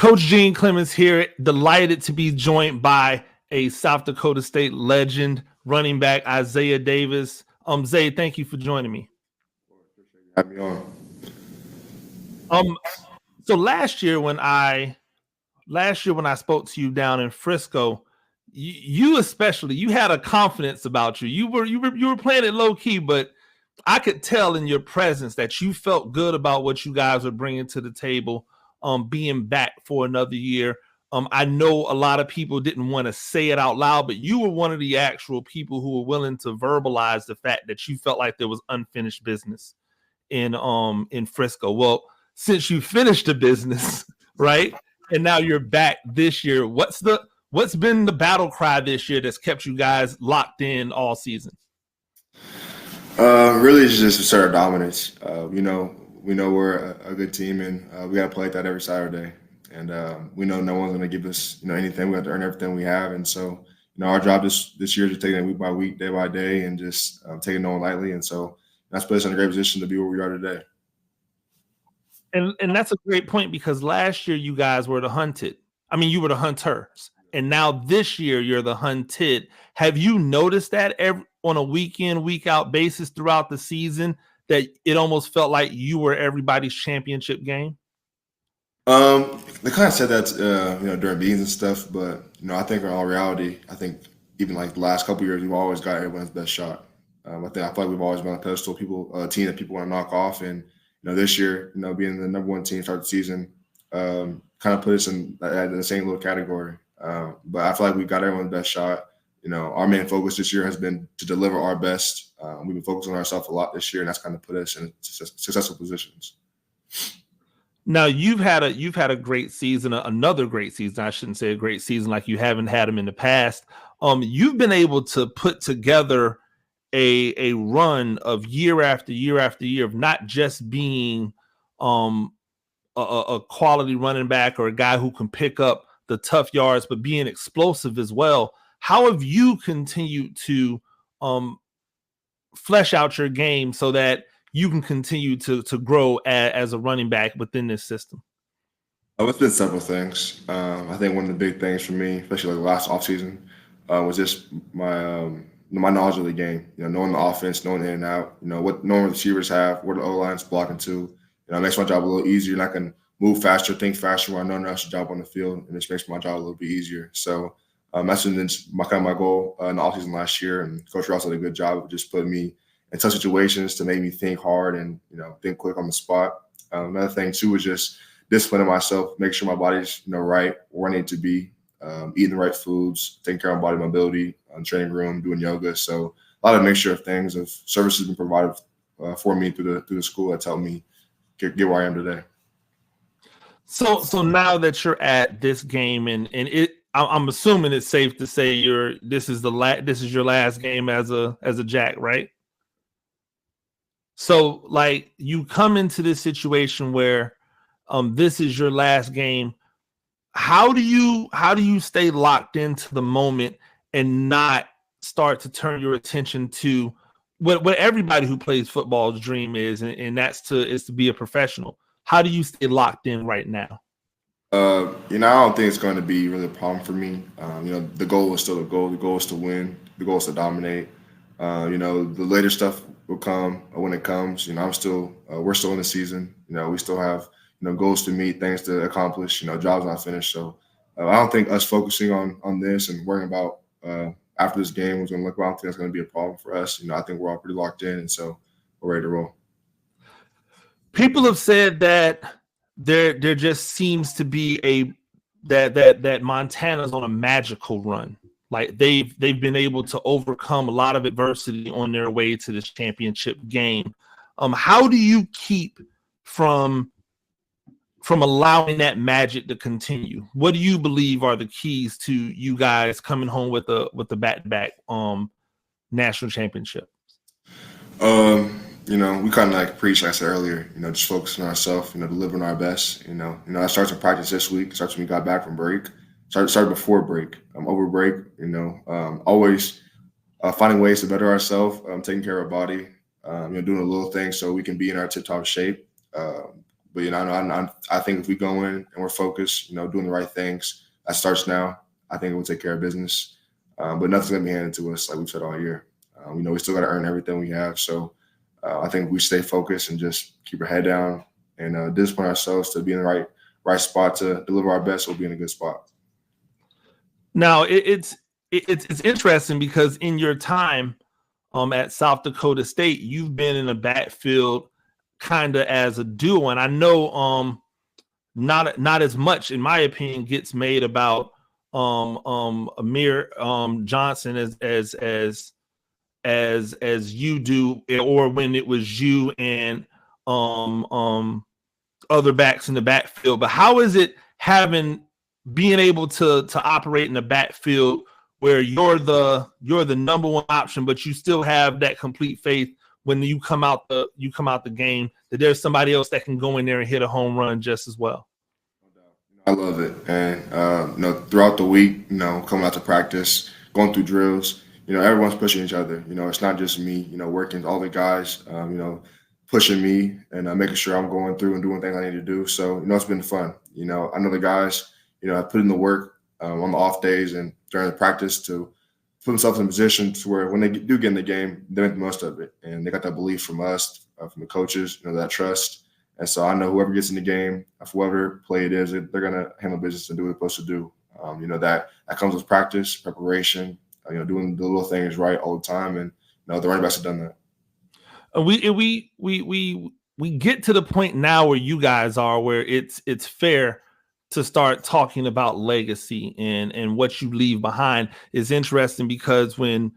Coach Gene Clemens here, delighted to be joined by a South Dakota State legend, running back Isaiah Davis. Zay, thank you for joining me. Have me on. So last year when I spoke to you down in Frisco, you especially, you had a confidence about you. You were playing it low key, but I could tell in your presence that you felt good about what you guys were bringing to the table, being back for another year. I know a lot of people didn't want to say it out loud, but you were one of the actual people who were willing to verbalize the fact that you felt like there was unfinished business in Frisco. Well, since you finished the business, right, and now you're back this year, what's been the battle cry this year that's kept you guys locked in all season? Really, it's just assertive dominance. We know we're a good team, and we got to play like that every Saturday. And we know no one's going to give us, anything. We have to earn everything we have. And so, our job this year is just taking it week by week, day by day, and just taking no one lightly. And so that's put us in a great position to be where we are today. And that's a great point, because last year you guys were the hunted. I mean, you were the hunters. And now this year you're the hunted. Have you noticed that on a week in, week out basis throughout the season, that it almost felt like you were everybody's championship game? They kind of said that, during meetings and stuff, but, I think in all reality, I think even like the last couple of years, we've always got everyone's best shot. I feel like we've always been on a pedestal, team that people want to knock off. And, this year, being the number one team start the season, kind of put us in the same little category. But I feel like we've got everyone's best shot. Our main focus this year has been to deliver our best. We've been focusing on ourselves a lot this year, and that's kind of put us in successful positions. Now you've had a great season, another great season. I shouldn't say a great season like you haven't had them in the past. You've been able to put together a run of year after year after year of not just being a quality running back or a guy who can pick up the tough yards, but being explosive as well. How have you continued to flesh out your game so that you can continue to grow as a running back within this system? It's been several things. I think one of the big things for me, especially like last offseason, was just my knowledge of the game. Knowing the offense, knowing in and out. Knowing what receivers have, where the O-line's blocking to. It makes my job a little easier, and I can move faster, think faster when I know that's the job on the field, and it makes my job a little bit easier. So that's been my goal in the offseason last year, and Coach Ross did a good job of just putting me in tough situations to make me think hard and think quick on the spot. Another thing too is just disciplining myself, make sure my body's right where I need to be, eating the right foods, taking care of my body mobility, training room, doing yoga. So a lot of mixture of things, of services been provided for me through the school that's helped me get where I am today. So now that you're at this game, and I'm assuming it's safe to say this is your last game as a Jack, right? So like you come into this situation where this is your last game. How do you stay locked into the moment and not start to turn your attention to what everybody who plays football's dream is, and that's to be a professional? How do you stay locked in right now? I don't think it's going to be really a problem for me. The goal is still the goal. The goal is to win. The goal is to dominate. The later stuff will come when it comes. We're still in the season. We still have goals to meet, things to accomplish. Jobs not finished. So I don't think us focusing on this and worrying about after this game was going to look. I don't think that's going to be a problem for us. I think we're all pretty locked in, and so we're ready to roll. People have said that there just seems to be that Montana's on a magical run. Like they've been able to overcome a lot of adversity on their way to this championship game. How do you keep from allowing that magic to continue? What do you believe are the keys to you guys coming home with the back-to-back national championship? We kind of like preach, like I said earlier, just focusing on ourselves, delivering our best. That starts in practice this week. It starts when we got back from break. Started before break. Over break, always finding ways to better ourselves, taking care of our body, doing a little thing so we can be in our tip-top shape. But I think if we go in and we're focused, doing the right things, that starts now. I think it will take care of business. But nothing's gonna be handed to us like we've said all year. We still got to earn everything we have. So I think if we stay focused and just keep our head down and discipline ourselves to be in the right spot to deliver our best, we'll be in a good spot. Now it's interesting because in your time at South Dakota State, you've been in the backfield kind of as a duo, and I know not as much, in my opinion, gets made about Amir Johnson as you do, or when it was you and other backs in the backfield. But how is it being able to operate in the backfield where you're the number one option, but you still have that complete faith when you come out the game that there's somebody else that can go in there and hit a home run just as well? I love it. And throughout the week, coming out to practice, going through drills, everyone's pushing each other. It's not just me, working, all the guys, pushing me and making sure I'm going through and doing things I need to do. So, it's been fun. I know the guys, have put in the work on the off days and during the practice to put themselves in a position to where when they do get in the game, they make the most of it. And they got that belief from us, from the coaches, that trust. And so I know whoever gets in the game, for whatever play it is, they're going to handle business and do what they're supposed to do. That comes with practice, preparation, doing the little things right all the time. And the running backs have done that. We get to the point now where you guys are, where it's fair to start talking about legacy and what you leave behind. Is interesting because when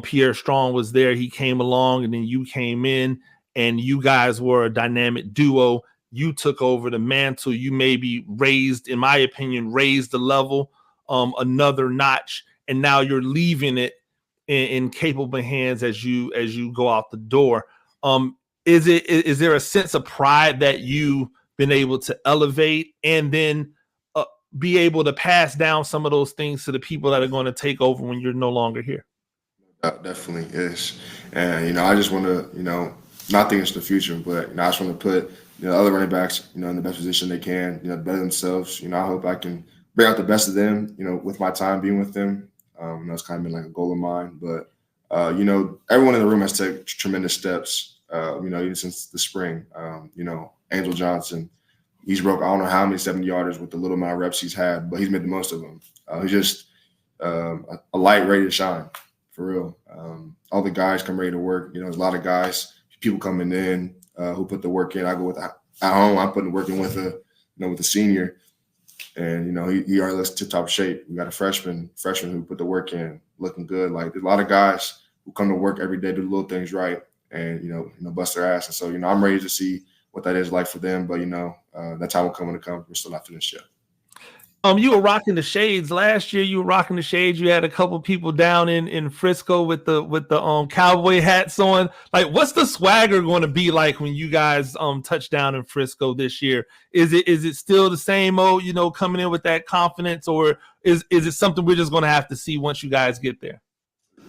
Pierre Strong was there, he came along and then you came in and you guys were a dynamic duo. You took over the mantle. You maybe in my opinion, raised the level another notch. And now you're leaving it in capable hands as you go out the door. Is there a sense of pride that you've been able to elevate and then be able to pass down some of those things to the people that are going to take over when you're no longer here? That definitely is. And, I just want to, not think it's the future, but, I just want to put, other running backs, in the best position they can, better themselves. I hope I can bring out the best of them, with my time being with them. That's kind of been like a goal of mine. But, everyone in the room has taken tremendous steps, even since the spring. Angel Johnson, he's broke I don't know how many 70-yarders with the little amount of reps he's had, but he's made the most of them. He's just a light ready to shine, for real. All the guys come ready to work. There's a lot of guys, people coming in who put the work in. I go at home, I'm putting the work in with a senior. And, he already looks tip-top shape. We got a freshman who put the work in, looking good. Like, there's a lot of guys who come to work every day, do the little things right, and, bust their ass. And so, I'm ready to see what that is like for them. But, that time will come when it comes. We're still not finished yet. You were rocking the shades last year. You were rocking the shades. You had a couple people down in Frisco with the cowboy hats on. Like, what's the swagger going to be like when you guys touch down in Frisco this year? Is it still the same old, coming in with that confidence, or is it something we're just going to have to see once you guys get there?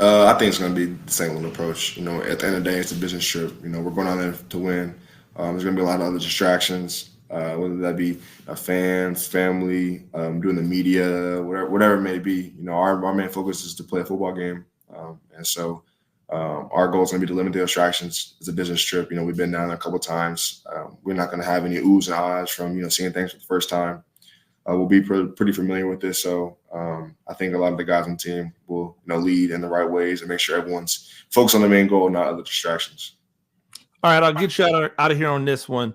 I think it's going to be the same little approach. At the end of the day, it's a business trip. We're going out there to win. There's going to be a lot of other distractions. Whether that be fans, family, doing the media, whatever it may be. Our main focus is to play a football game. And so our goal is going to be to limit the distractions. It's a business trip. We've been down there a couple of times. We're not going to have any oohs and ahs from, seeing things for the first time. We'll be pretty familiar with this. So I think a lot of the guys on the team will, lead in the right ways and make sure everyone's focused on the main goal, not other distractions. All right, I'll get you out of here on this one.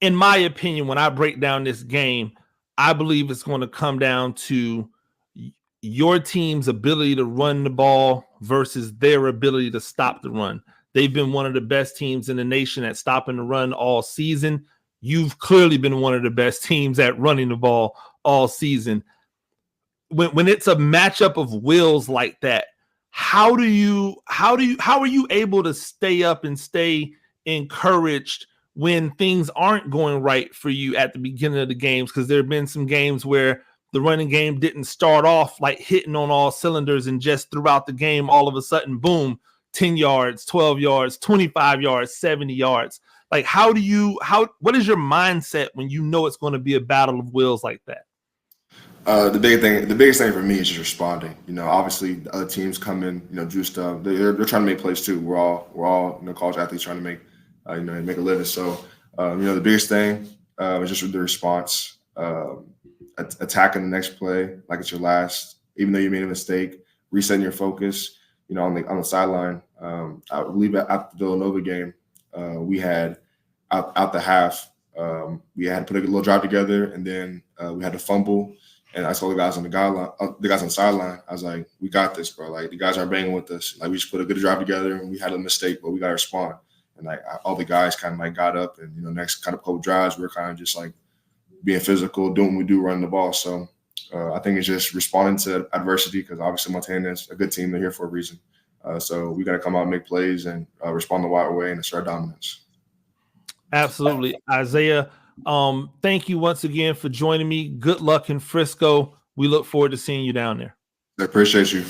In my opinion, when I break down this game, I believe it's going to come down to your team's ability to run the ball versus their ability to stop the run. They've been one of the best teams in the nation at stopping the run all season. You've clearly been one of the best teams at running the ball all season. When it's a matchup of wills like that, how are you able to stay up and stay encouraged when things aren't going right for you at the beginning of the games? Because there have been some games where the running game didn't start off like hitting on all cylinders, and just throughout the game, all of a sudden, boom, 10 yards, 12 yards, 25 yards, 70 yards. Like, what is your mindset when you know it's going to be a battle of wills like that? The biggest thing for me is just responding. Obviously the other teams come in, juiced up. They're trying to make plays too. We're all college athletes trying to make make a living. So the biggest thing is just the response, attacking the next play like it's your last, even though you made a mistake, resetting your focus. On the sideline. I believe after the Villanova game, we had out the half. We had to put a little drive together, and then we had to fumble. And I told the guys on the sideline, I was like, "We got this, bro. Like the guys aren't banging with us. Like we just put a good drive together, and we had a mistake, but we got to respond." And all the guys kind of like got up, and next kind of couple drives, we were kind of just like being physical, doing what we do, running the ball. So I think it's just responding to adversity because obviously Montana is a good team. They're here for a reason. So we got to come out and make plays and respond the right way and assert dominance. Absolutely. Isaiah, thank you once again for joining me. Good luck in Frisco. We look forward to seeing you down there. I appreciate you.